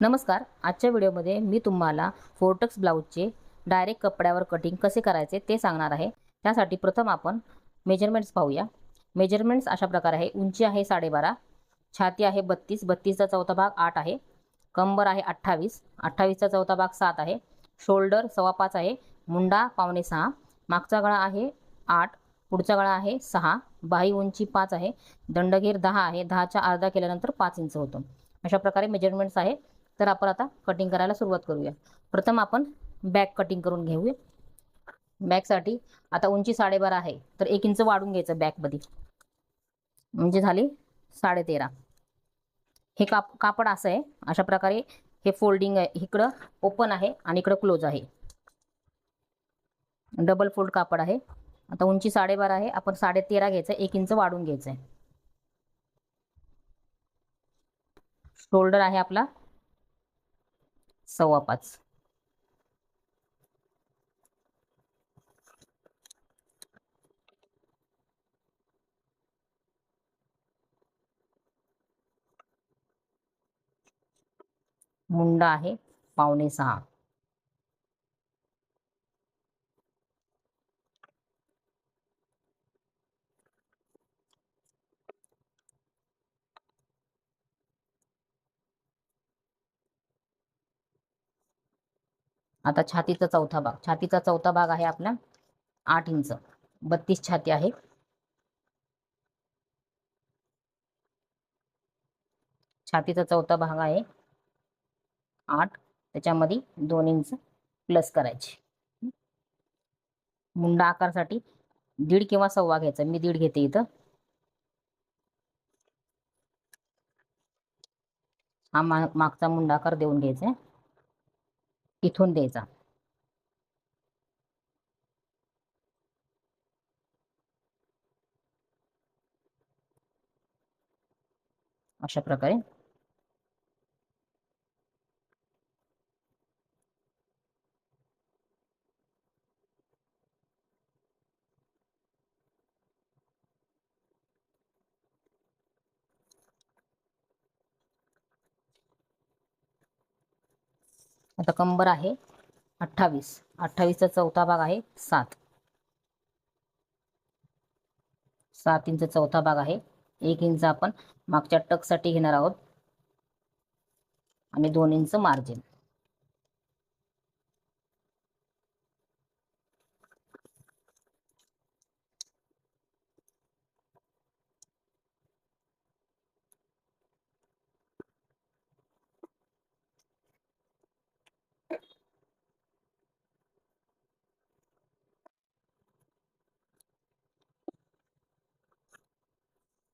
नमस्कार. आजच्या व्हिडिओमध्ये मी तुम्हाला फोर्टक्स ब्लाऊजचे डायरेक्ट कपड्यावर कटिंग कसे करायचे ते सांगणार आहे. त्यासाठी प्रथम आपण मेजरमेंट्स पाहूया. मेजरमेंट्स अशा प्रकारे आहे. उंची आहे 12.5, छाती आहे 32, 32चा चौथा भाग 8 आहे, कंबर आहे 28, 28चा चौथा भाग 7 आहे, शोल्डर 5.25 आहे, मुंडा 5.25, मागचा गळा आहे 8, पुढचा गळा आहे 6, बाही उंची 5 आहे, दंडघेर 10 आहे, 10च्या अर्धा केल्यानंतर 5 इंच होतो. अशा प्रकारे मेजरमेंट्स आहे. तर आपण आता कटिंग करायला सुरुवात करूया. प्रथम आपण बॅक कटिंग करून घेऊया. बॅकसाठी आता उंची 12.5 आहे, तर 1 इंच वाढून घ्यायचं बॅकमध्ये, म्हणजे झाली 13.5. हे कापड असं आहे. अशा प्रकारे हे फोल्डिंग आहे, इकडं ओपन आहे आणि इकडं क्लोज आहे, डबल फोल्ड कापड आहे. आता उंची 12.5 आहे, आपण 13.5 घ्यायचं, 1 इंच वाढून घ्यायचंय. शोल्डर आहे आपला 5.25. मुंडा आहे 5.25. आता छातीचा चौथा भाग, छातीचा चौथा भाग आहे आपला 8 इंच, 32 छाती आहे. छातीचा चौथा भाग आहे 8, त्याच्यामध्ये 2 इंच प्लस करायचे. मुंडा आकारसाठी 1.5 किंवा 1.25 घ्यायचा, मी 1.5 घेते इथं. हा मागचा मुंडा आकार देऊन घ्यायचा, इथून द्यायचा. अशा प्रकारे आता कंबर आहे 28, 28चा चौथा भाग आहे 7, 7 इंच चौथा भाग आहे. 1 इंच आपण मागच्या टकसाठी घेणार आहोत आणि 2 इंच मार्जिन.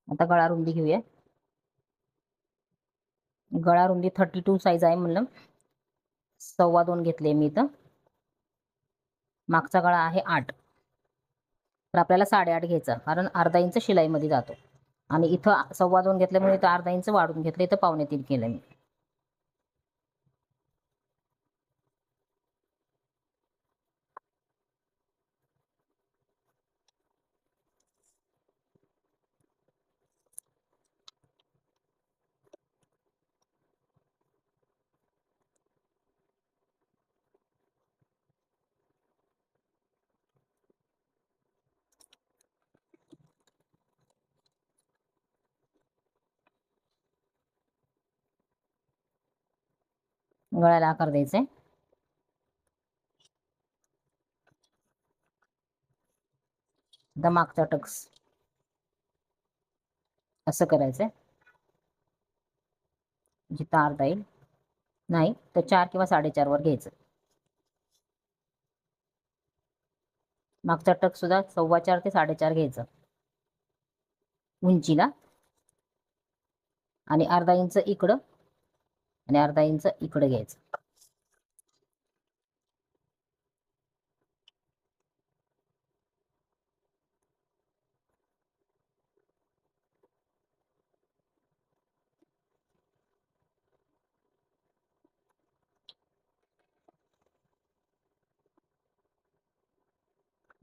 आता गळा रुंदी घेऊया. गळा रुंदी 32 साईज आहे म्हणलं, 2.25 घेतले मी इथं. मागचा गळा आहे 8, तर आपल्याला 8.5 घ्यायचा, कारण अर्धा इंच शिलाईमध्ये जातो. आणि इथं 2.25 घेतल्यामुळे इथं अर्धा इंच वाढून घेतलं, इथं 2.25 केलं मी. गळ्याला आकार द्यायचा आहे. आता मागचा टक्स असं करायचंय, जिथं अर्धा येईल, नाही तर 4 किंवा 4.5 वर घ्यायचं. मागचा टक सुद्धा 4.25 ते 4.5 घ्यायचं उंचीला, आणि अर्धा इंच इकडं आणि अर्धा इंच इकडं घ्यायचं.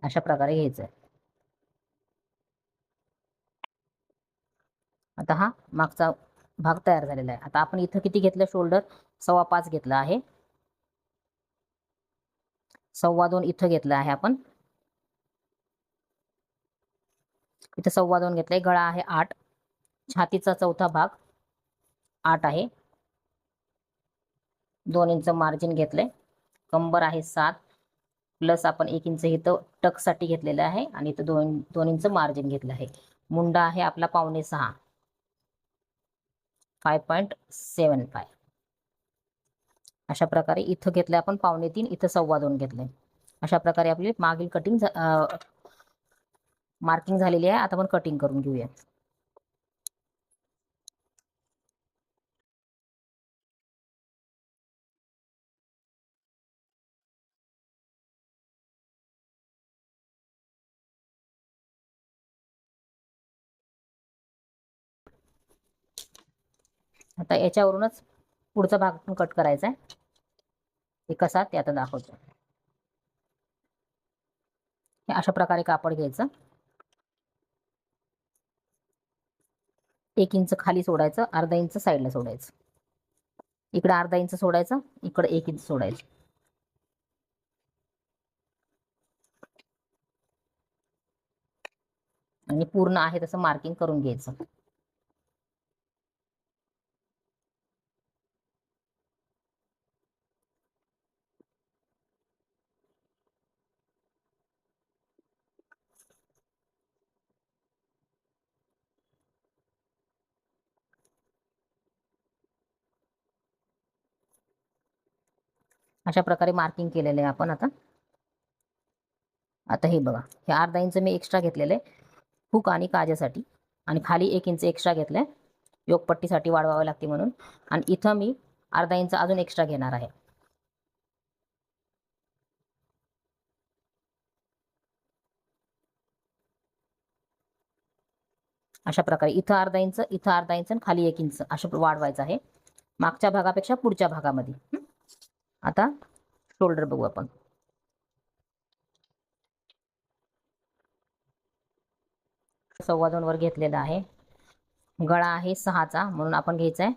अशा प्रकारे घ्यायचं. आता हा मागचा भाग तयार झालेला आहे. आता आपण इथं किती घेतलं शोल्डर? 5.25 घेतला आहे. 2.25 इथं घेतला आहे आपण. इथं 2.25 घेतलाय. गळा आहे 8. छातीचा चौथा भाग 8 आहे. 2 इंच मार्जिन घेतलंय. कंबर आहे 7 प्लस आपण 1 इंच इथं टक्ससाठी घेतलेलं आहे आणि इथं 2 इंच मार्जिन घेतलं आहे. मुंडा आहे आपला 5.25 5.75. अशा प्रकारे इथं घेतलंय आपण 3.25, इथं 2.25 घेतलंय. अशा प्रकारे आपली मागील कटिंग मार्किंग झालेली आहे. आता आपण कटिंग करून घेऊया. आता याच्यावरूनच पुढचा भाग पण कट करायचा आहे. ते कसा ते आता दाखवतो. अशा प्रकारे कापड घ्यायचं. 1 इंच खाली सोडायचं, अर्धा इंच साईडला सोडायचं. इकडे अर्धा इंच सोडायचं, इकडे 1 इंच सोडायचं. आणि पूर्ण आहे तसं मार्किंग करून घ्यायचं. अशा प्रकारे मार्किंग केलेलं आहे आपण. आता हे बघा, हे अर्धा इंच मी एक्स्ट्रा घेतलेलं आहे हुक आणि काजासाठी, आणि खाली 1 इंच एक्स्ट्रा घेतलंय योगपट्टीसाठी वाढवावं लागते म्हणून, आणि इथं मी अर्धा इंच अजून एक्स्ट्रा घेणार आहे. अशा प्रकारे इथं अर्धा इंच, इथं अर्धा इंच आणि खाली 1 इंच असं वाढवायचं आहे मागच्या भागापेक्षा पुढच्या भागामध्ये. आता शोल्डर बघू आपण. सव्वा 2 वर घेतलेला आहे. गळा आहे 6चा म्हणून आपण घ्यायचा आहे,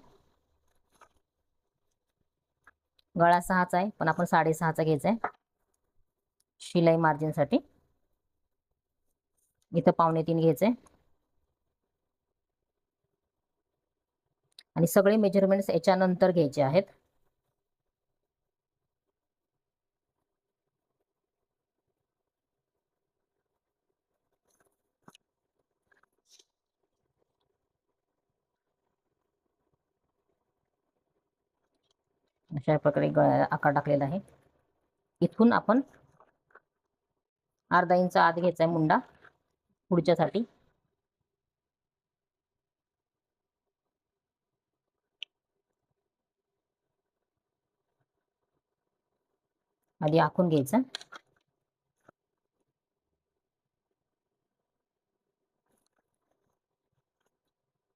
गळा 6चा आहे पण आपण 6.5चा घ्यायचा आहे शिलाई मार्जिनसाठी. इथं 2.25 घ्यायचंय आणि सगळे मेजरमेंट्स याच्यानंतर घ्यायचे आहेत. अशा प्रकारे गळ्याला आकार टाकलेला आहे. इथून आपण अर्धा इंच आत घ्यायचा आहे मुंडा पुढच्यासाठी. आधी आखून घ्यायचं.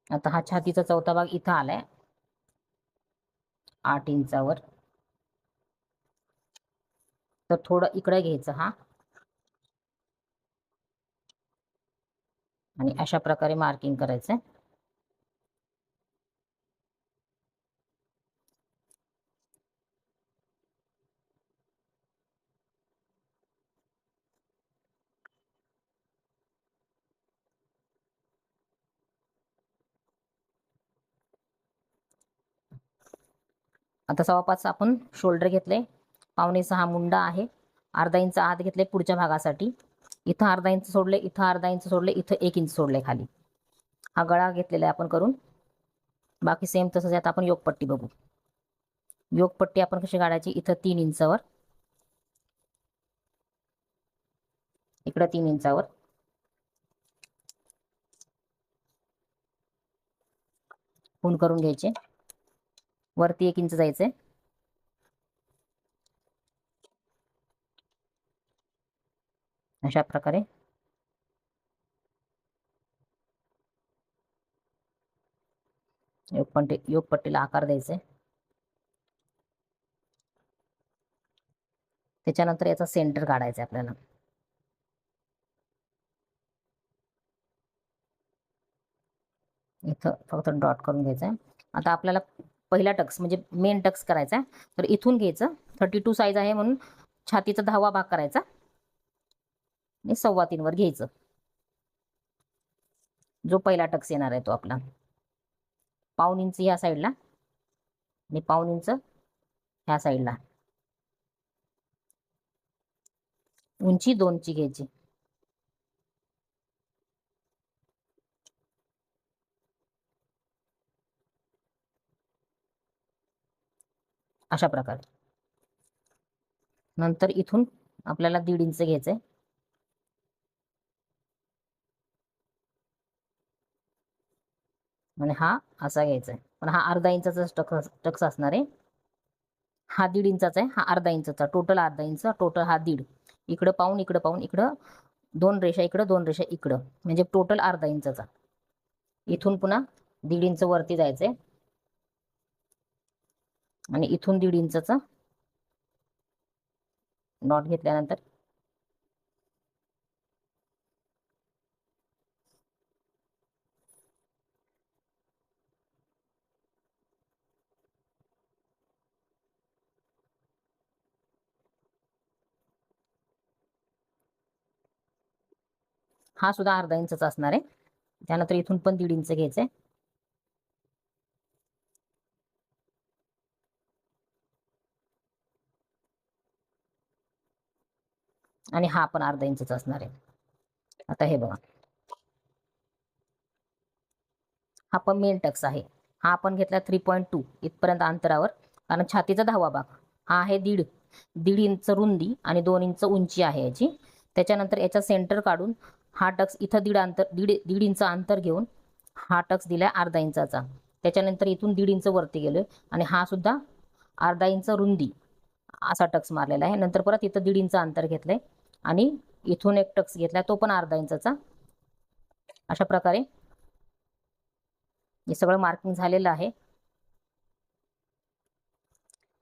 आता हा छातीचा चौथा भाग इथं आलाय 8 इंचावर, तर थोडं इकडे घ्यायचं हा, आणि अशा प्रकारे मार्किंग करायचं. आता 5.25 आपण शोल्डर घेतले, 5.25 मुंडा आहे, अर्धा इंच आत घेतले पुढच्या भागासाठी. इथं अर्धा इंच सोडले, इथं अर्धा इंच सोडले, इथं 1 इंच सोडले खाली. हा गळा घेतलेला आहे आपण करून. बाकी सेम तसंच. आता आपण योगपट्टी बघू. योगपट्टी आपण कशी काढायची? इथं 3 इंचावर, इकडं 3 इंचावर, खूण करून घ्यायचे. वरती 1 इंच जायचंय. अशा प्रकारे योगपट्टीला आकार द्यायचे. त्याच्यानंतर याचा सेंटर काढायचा आपल्याला. इथं फक्त डॉट करून घ्यायचं आहे. आता आपल्याला पहिला टक्स म्हणजे मेन टक्स करायचा आहे. तर इथून घ्यायचं, 32 साईज आहे म्हणून छातीचा 10वा भाग करायचा आणि 3.25 वर घ्यायचं. जो पहिला टक्स येणार आहे तो आपला 1.5 इंच ह्या साईडला आणि 1.5 इंच ह्या साईडला. उंची 2ची घ्यायची. अशा प्रकारे. नंतर इथून आपल्याला 1.5 इंच घ्यायचंय आणि हा असा घ्यायचा आहे. पण हा अर्धा इंचाचा टक्स असणार आहे. हा 1.5 इंचाचा आहे, हा अर्धा इंचाचा. टोटल अर्धा इंच, टोटल हा 1.5. इकडं पाऊन, इकडं पाऊन, इकडं 2 रेषा, इकडं 2 रेषा, इकडं म्हणजे टोटल अर्धा इंचाचा. इथून पुन्हा 1.5 इंच वरती जायचंय आणि इथून 1.5 इंचाचा नॉट घेतल्यानंतर हा सुद्धा अर्धा इंचाचा असणार आहे. त्यानंतर इथून पण 1.5 इंच घ्यायचंय आणि हा पण अर्धा इंचाचा असणार आहे. आता हे बघा, हा पण मेन टक्स आहे. हा आपण घेतला 3.2 इथपर्यंत अंतरावर, कारण छातीचा 10वा भाग हा आहे 1.5 इंच रुंदी आणि 2 इंच उंची आहे याची. त्याच्यानंतर याचा सेंटर काढून हा टक्स इथं 1.5 इंच अंतर घेऊन हा टक्स दिलाय अर्धा इंचाचा. त्याच्यानंतर इथून 1.5 इंच वरती गेलोय आणि हा सुद्धा अर्धा इंच रुंदी असा टक्स मारलेला आहे. नंतर परत इथं 1.5 इंच अंतर घेतलंय आणि इथून एक टक्स घेतलाय, तो पण अर्धा इंचाचा. अशा प्रकारे हे सगळं मार्किंग झालेलं आहे.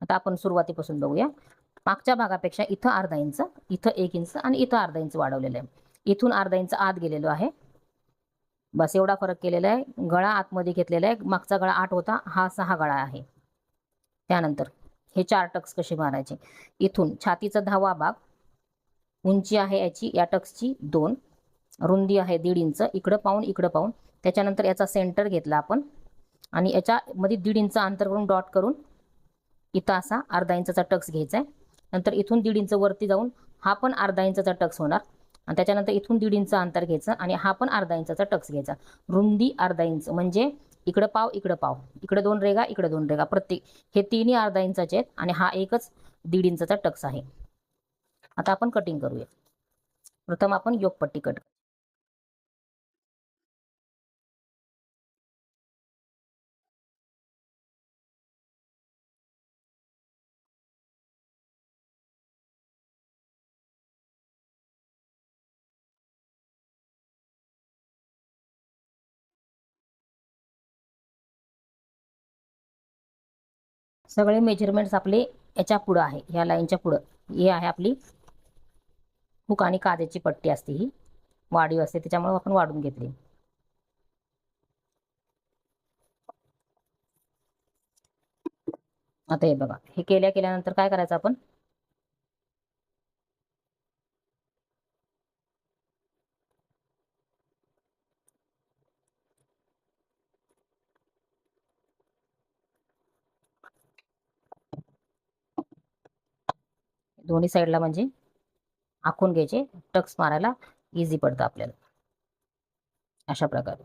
आता आपण सुरुवातीपासून बघूया. मागच्या भागापेक्षा इथं अर्धा इंच, इथं 1 इंच आणि इथं अर्धा इंच वाढवलेलं आहे. इथून अर्धा इंच आत गेलेलो आहे. बस एवढा फरक केलेला आहे. गळा आतमध्ये घेतलेला आहे. मागचा गळा 8 होता, हा 6 गळा आहे. त्यानंतर हे 4 टक्स कसे मारायचे. इथून छातीचा 10वा भाग, उंची आहे याची या टक्सची 2, रुंदी आहे 1.5 इंच, इकडं पाऊन, इकडं पाऊन. त्याच्यानंतर याचा सेंटर घेतला आपण आणि याच्यामध्ये 1.5 इंच अंतर करून डॉट करून इथं असा अर्धा इंचाचा टक्स घ्यायचा आहे. नंतर इथून 1.5 इंच वरती जाऊन हा पण अर्धा इंचाचा टक्स होणार आणि त्याच्यानंतर इथून 1.5 इंच अंतर घ्यायचं आणि हा पण अर्धा इंचाचा टक्स घ्यायचा. रुंदी अर्धा इंच म्हणजे इकडं पाव, इकडं पाव, इकडे 2 रेगा, इकडे 2 रेगा, प्रत्येक हे तिन्ही अर्धा इंचाचे आहेत आणि हा एकच 1.5 इंचाचा टक्स आहे. आता आपण कटिंग करूया. प्रथम आपण योकपट्टी कट. सगळे मेजरमेंट्स आपले याच्या पुढं आहे, ह्या लाईनच्या पुढं. ही आहे आपली हुक आणि काजाची पट्टी असते, ही वाढीव असते, त्याच्यामुळे आपण वाढून घेतली. आता हे बघा, हे केल्यानंतर काय करायचं आपण. दोन्ही साईडला म्हणजे आखून घ्यायचे, टक्स मारायला इझी पडतं आपल्याला. अशा प्रकारे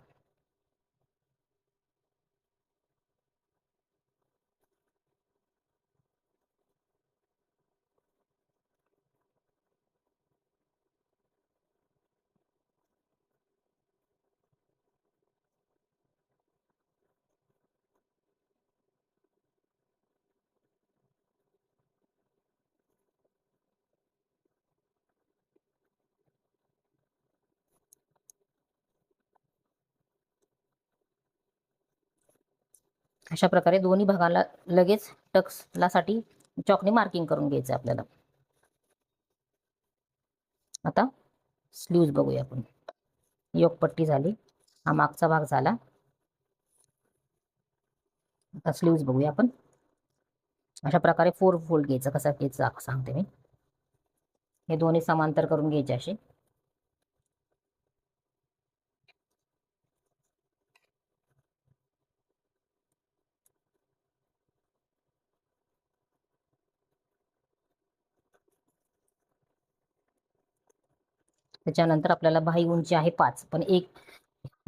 अशा प्रकारे दोन्ही भागाला लगेच टक्सला साठी चॉकने मार्किंग करून घ्यायचं आपल्याला. आता स्लीव्ज बघूया आपण. योकपट्टी झाली, हा मागचा भाग झाला. आता स्लीव्ज बघूया आपण. अशा प्रकारे 4 फोल्ड घ्यायचं. कसं घ्यायचं सांगते मी. हे दोन्ही समांतर करून घ्यायचे असे. त्याच्यानंतर आपल्याला बाही उंची आहे 5, पण एक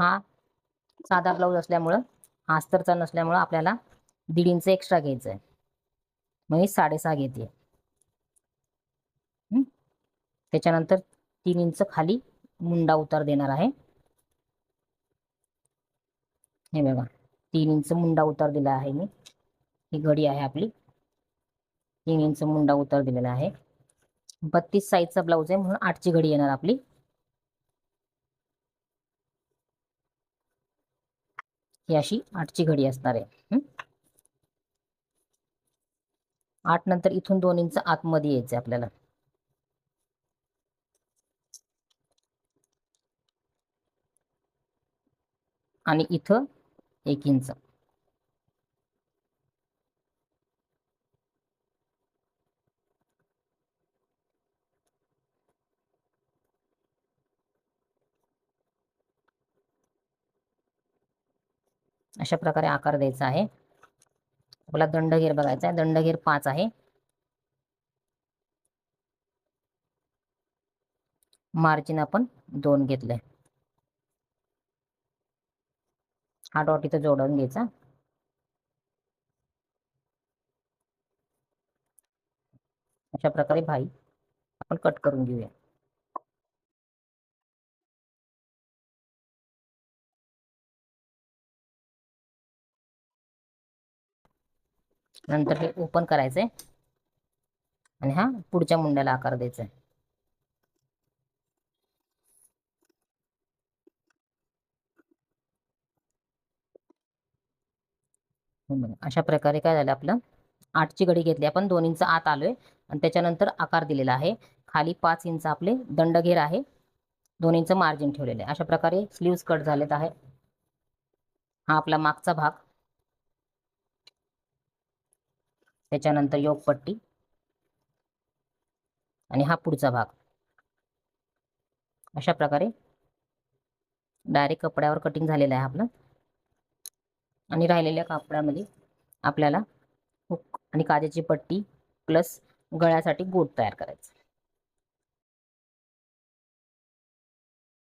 हा साधा ब्लाऊज असल्यामुळं, हा अस्तरचा नसल्यामुळं आपल्याला 1.5 इंच एक्स्ट्रा घ्यायचं आहे. म्हणजे 6.5 घेते. त्याच्यानंतर 3 इंच खाली मुंडा उतार देणार आहे. हे बघा, 3 इंच मुंडा उतार दिला आहे मी. ही घडी आहे आपली. 3 इंच मुंडा उतार दिलेला आहे. 32 साईजचा ब्लाऊज आहे म्हणून 8ची घडी येणार आपली. ही अशी 8ची घडी असणार आहे. 8 नंतर इथून 2 इंच आतमध्ये यायचं आपल्याला. आणि इथं 1 इंच. अशा प्रकारे आकार द्यायचा आहे. आपला दंडघेर बघायचा आहे. दंडघेर 5 आहे. मार्जिन आपण 2 घेतलंय. हा डॉट इथं जोडून घ्यायचा. अशा प्रकारे बाही आपण कट करून घेऊया. नंतर हे ओपन करायचंय आणि हा पुढच्या मुंड्याला आकार द्यायचा आहे. अशा प्रकारे काय झालं, आपलं 8ची घडी घेतली आपण. 2 इंच आत आलोय आणि त्याच्यानंतर आकार दिलेला आहे. खाली 5 इंच आपले दंडघेर आहे. 2 इंच मार्जिन ठेवलेले आहे. अशा प्रकारे स्लीव्स कट झालेत आहे. हा आपला मागचा भाग. त्याच्यानंतर योगपट्टी आणि हा पुढचा भाग. अशा प्रकारे डायरेक्ट कपड्यावर कटिंग झालेलं आहे आपलं. आणि राहिलेल्या कापडामध्ये आपल्याला हुक आणि काजेची पट्टी प्लस गळ्यासाठी गोट तयार करायचं.